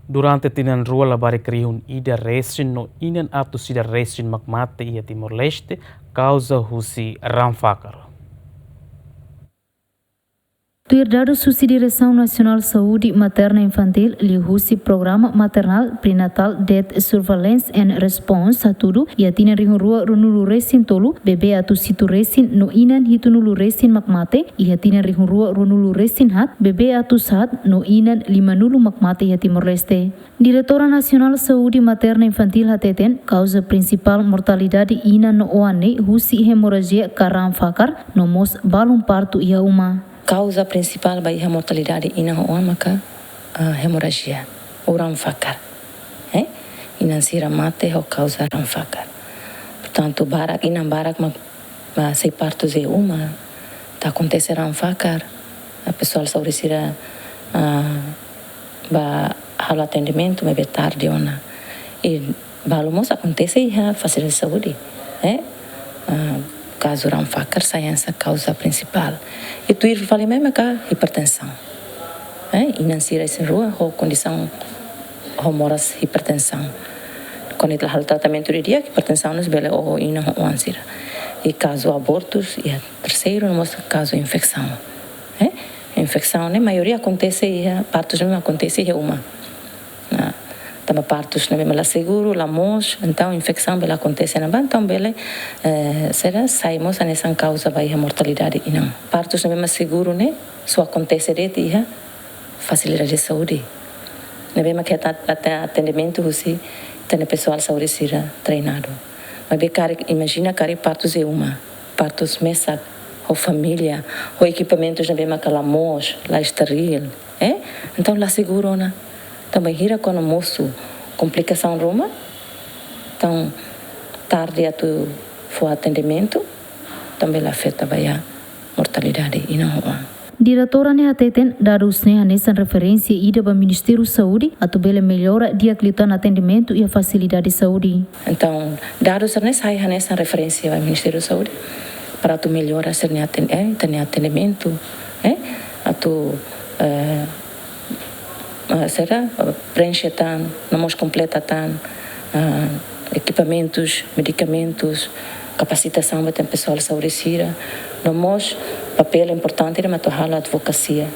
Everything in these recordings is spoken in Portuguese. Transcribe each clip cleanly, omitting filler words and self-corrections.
Durante tinan rua labari krihun ida resin no inan atu sida resin makmate ia Timor-Leste causa husi ramfakar. Do herdado Susi Direção Nacional Saúde Materna Infantil, lihusi Programa Maternal Prenatal Death Surveillance and Response Satudu, ia tina rihun rua runulu resin tolu, bebe atu situ resin no inan hitunulu resin makmate, ia tina rihun rua runulu resin hat, bebe atu saat no inan limanulu makmate ia Timor-Leste. Diretora Nacional Saúde Materna Infantil hateten, causa principal mortalidade inan no oane husi hemorragia karam fakar, no mos balum parto ia uma. Causa principal da mortalidade ina maka hemorragia, o ramfakar. Ina sira mate ho causa ramfakar. Portanto, barak sei partos e uma, tá acontece ramfakar. A pessoa saúde sira ba halo atendimento, mas é tarde ona. E balumos acontece e facilidade de saúde, caso ramfakar sai essa causa principal. E tu ir falei mesmo que hipertensão. E não se essa rua ou condição ou moras hipertensão. Quando ele faz o tratamento de dia, hipertensão nos bele ou ina ou ansira. E caso abortos e terceiro nós caso infecção. Infecção, né? Maioria acontece e partos mesmo acontece e uma. Tama partos na mesma seguro, lamos, então infecção bela acontece na então bela será saímos nessa causa vai a mortalidade e não. Partos na mesma seguro, né? Só acontece de facilidade de saúde. Na mesma que até atendimento você tem pessoal saúde ser treinado. Mas bem imagina que partos é uma, partos mesa ou família, ou equipamentos na mesma que lamos, lá esteril, Então lá seguro, né? Também hira quando moço complicação Roma, então tarde a tu for atendimento, também afeta a mortalidade e não. Diretora Nehateten dados nessa referência ida para o Ministério da Saúde, a tu bela melhora diaclitan atendimento e a facilidade de saúde. Então dados nessa referência ao Ministério da Saúde para tu melhora ser atendimento, a tu será preenche tan, não completa tan equipamentos, medicamentos, capacitação para o pessoal de saúde sira, nós papel importante é matar a advocacia,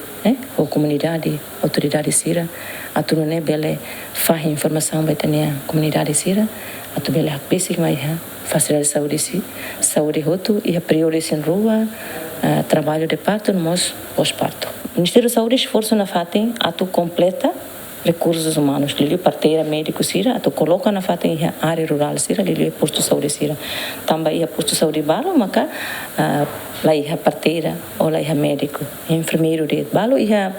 ou comunidade, autoridade sira, a tu não é bela faz informação para a comunidade sira, a tu bela basic mais facilidade de saúde roto e a prioridade em rua, trabalho de parto, nós pós-parto. O Ministério da Saúde esforço na FATEM a tu completa recursos humanos. Lili parteira médico sira, a tu coloca na FATEM a área rural sira, lili posto de saúde sira. Também a posto de saúde balo, mas lá ia parteira ou lá ia médico, enfermeiro de balo ia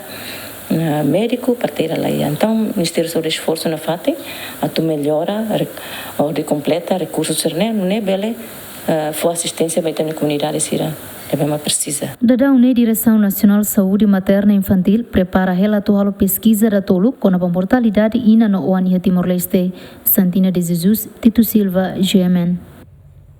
médico, parteira lá ia. Então, o Ministério da Saúde esforço na FATEM a tu melhora ou de completa recursos sira, não é bele for assistência vai ter na comunidade sira. Da Direção Nacional Saúde Materna Infantil prepara relato a pesquisa da tolo com a mortalidade ina no Oania Timor-Leste. Santina de Jesus, Tito Silva, GMN.